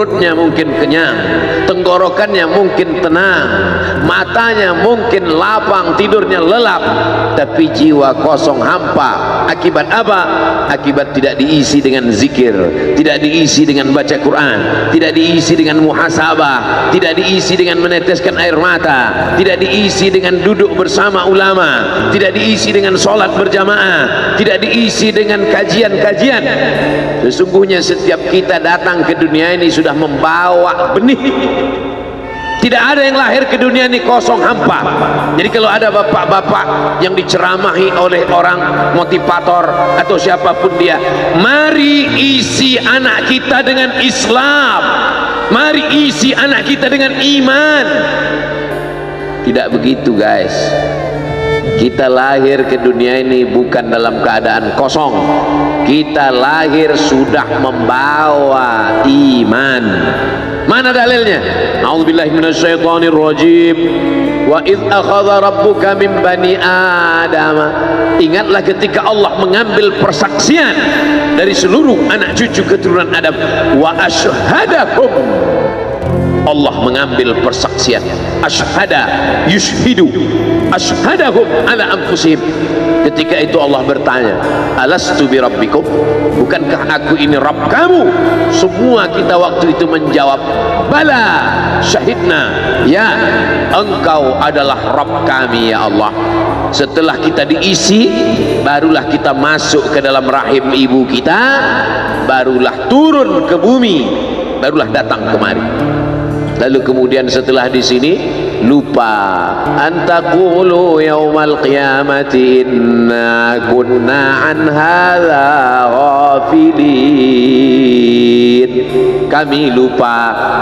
perutnya mungkin kenyang, tenggorokannya mungkin tenang, matanya mungkin lapang, tidurnya lelap, tapi jiwa kosong hampa. Akibat apa? Akibat tidak diisi dengan zikir, tidak diisi dengan baca Quran, tidak diisi dengan muhasabah, tidak diisi dengan meneteskan air mata, tidak diisi dengan duduk bersama ulama, tidak diisi dengan sholat berjamaah, tidak diisi dengan kajian-kajian. Sesungguhnya setiap kita datang ke dunia ini sudah membawa benih. Tidak ada yang lahir ke dunia ini kosong hampa. Jadi kalau ada bapak-bapak yang diceramahi oleh orang motivator atau siapapun dia, mari isi anak kita dengan Islam, mari isi anak kita dengan iman. Tidak begitu guys. Kita lahir ke dunia ini bukan dalam keadaan kosong. Kita lahir sudah membawa iman. Mana dalilnya? A'udzubillahi minasyaitonir rajim. Wa idz akhadha rabbuka min bani Adam. Ingatlah ketika Allah mengambil persaksian dari seluruh anak cucu keturunan Adam. Wa asyhadahum. Allah mengambil persaksian. Asyhada yushhidu, asyhadahum ala anfusihim. Ketika itu Allah bertanya, alastu bi rabbikum, bukankah aku ini Rabb kamu? Semua kita waktu itu menjawab, bala syahidna, ya engkau adalah Rabb kami ya Allah. Setelah kita diisi, barulah kita masuk ke dalam rahim ibu kita, barulah turun ke bumi, barulah datang kemari. Lalu kemudian setelah di sini lupa, antaqulu yaumal qiyamati inna kunna an hadza ghafilin. Kami lupa,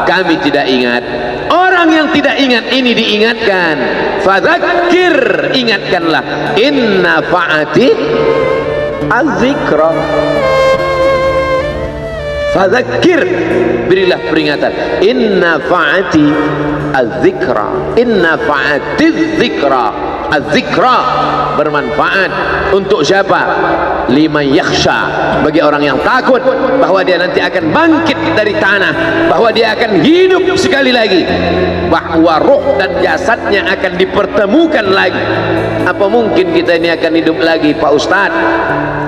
kami tidak ingat. Orang yang tidak ingat ini diingatkan. Fadzakir, ingatkanlah. Inna fa'ati az-zikra. Fadzakir, berilah peringatan. Inna fa'ati az-zikra, inna fa'ati az-zikra. Az-zikra bermanfaat untuk siapa? Liman yakhsha, bagi orang yang takut bahwa dia nanti akan bangkit dari tanah, bahwa dia akan hidup sekali lagi, bahwa roh dan jasadnya akan dipertemukan lagi. Apa mungkin kita ini akan hidup lagi Pak Ustadz?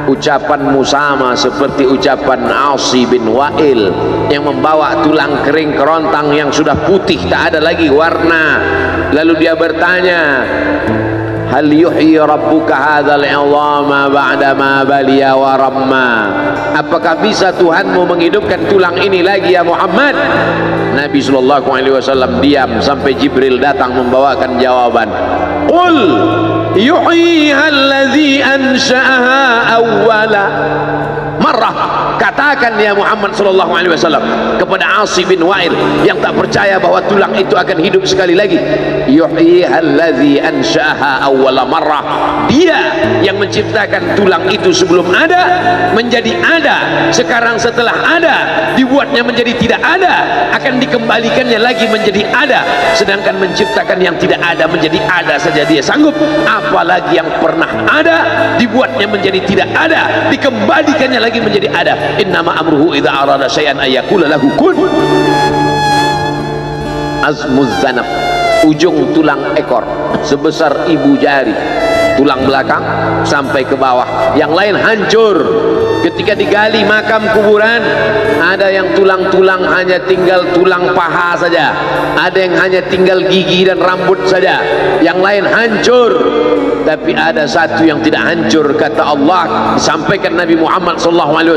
Ucapanmu sama seperti ucapan Asi bin Wa'il yang membawa tulang kering kerontang yang sudah putih, tak ada lagi warna. Lalu dia bertanya, hal yuhyi rabbuka hadzal 'idhama ba'da ma baliya wa ramma. Apakah bisa Tuhanmu menghidupkan tulang ini lagi ya Muhammad? Nabi sallallahu alaihi wasallam diam sampai Jibril datang membawakan jawaban. Qul yuhyiha alladhi ansha'aha awwala marrah. Katakan ya Muhammad sallallahu alaihi wasallam kepada Asi bin Wa'il yang tak percaya bahwa tulang itu akan hidup sekali lagi, yuhyiha alladhi ansha'aha awwala marrah. Dia yang menciptakan tulang itu sebelum ada menjadi ada, sekarang setelah ada dibuatnya menjadi tidak ada, akan dikembalikannya lagi menjadi ada. Sedangkan menciptakan yang tidak ada menjadi ada saja dia sanggup, apalagi yang pernah ada dibuatnya menjadi tidak ada, dikembalikannya lagi menjadi ada. Innama amruhu idza arada syai'an ayyakula lahu kun. Azmuz zanab, ujung tulang ekor sebesar ibu jari, tulang belakang sampai ke bawah, yang lain hancur. Ketika digali makam kuburan, ada yang tulang-tulang hanya tinggal tulang paha saja, ada yang hanya tinggal gigi dan rambut saja, yang lain hancur. Tapi ada satu yang tidak hancur, kata Allah, disampaikan Nabi Muhammad SAW,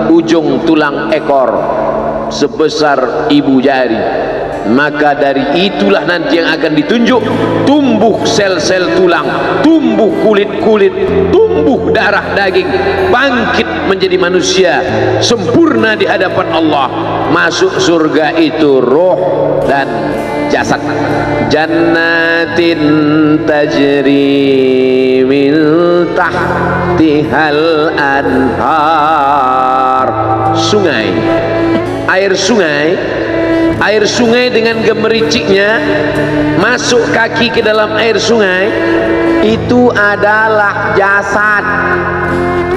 ujung tulang ekor sebesar ibu jari. Maka dari itulah nanti yang akan ditunjuk, tumbuh sel-sel tulang, tumbuh kulit-kulit, tumbuh darah daging, bangkit menjadi manusia sempurna di hadapan Allah. Masuk surga itu roh dan jasad. Jannatin tajri min tahtihal anhar. Sungai, air sungai, air sungai dengan gemericiknya, masuk kaki ke dalam air sungai, itu adalah jasad.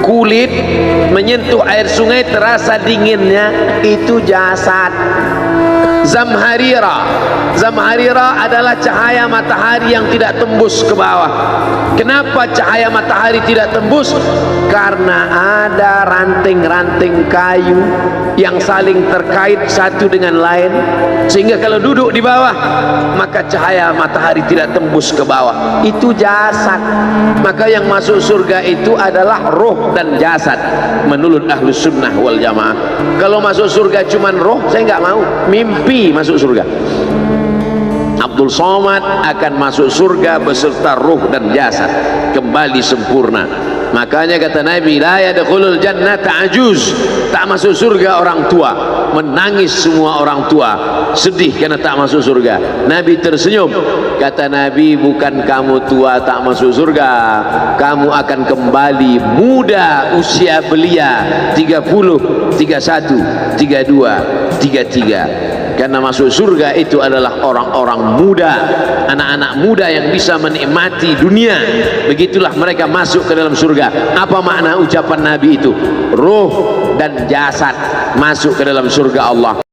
kulit menyentuh air sungai terasa dinginnya, itu jasad. Zamharira adalah cahaya matahari yang tidak tembus ke bawah. Kenapa cahaya matahari tidak tembus? Karena ada ranting-ranting kayu yang saling terkait satu dengan lain, sehingga kalau duduk di bawah maka cahaya matahari tidak tembus ke bawah. Itu jasad. Maka yang masuk surga itu adalah roh dan jasad menurut Ahlus Sunnah wal Jamaah. Kalau masuk surga cuman roh, saya nggak mau. Mimpi masuk surga. Abdul Somad akan masuk surga beserta ruh dan jasad kembali sempurna. Makanya kata Nabi, la yadkhulul jannata ajuz, tak masuk surga orang tua. Menangis semua orang tua, sedih karena tak masuk surga. Nabi tersenyum, kata Nabi, bukan kamu tua tak masuk surga, kamu akan kembali muda usia belia 30, 31, 32, 33. Karena masuk surga itu adalah orang-orang muda, anak-anak muda yang bisa menikmati dunia. Begitulah mereka masuk ke dalam surga. Apa makna ucapan Nabi itu? Ruh dan jasad masuk ke dalam surga Allah.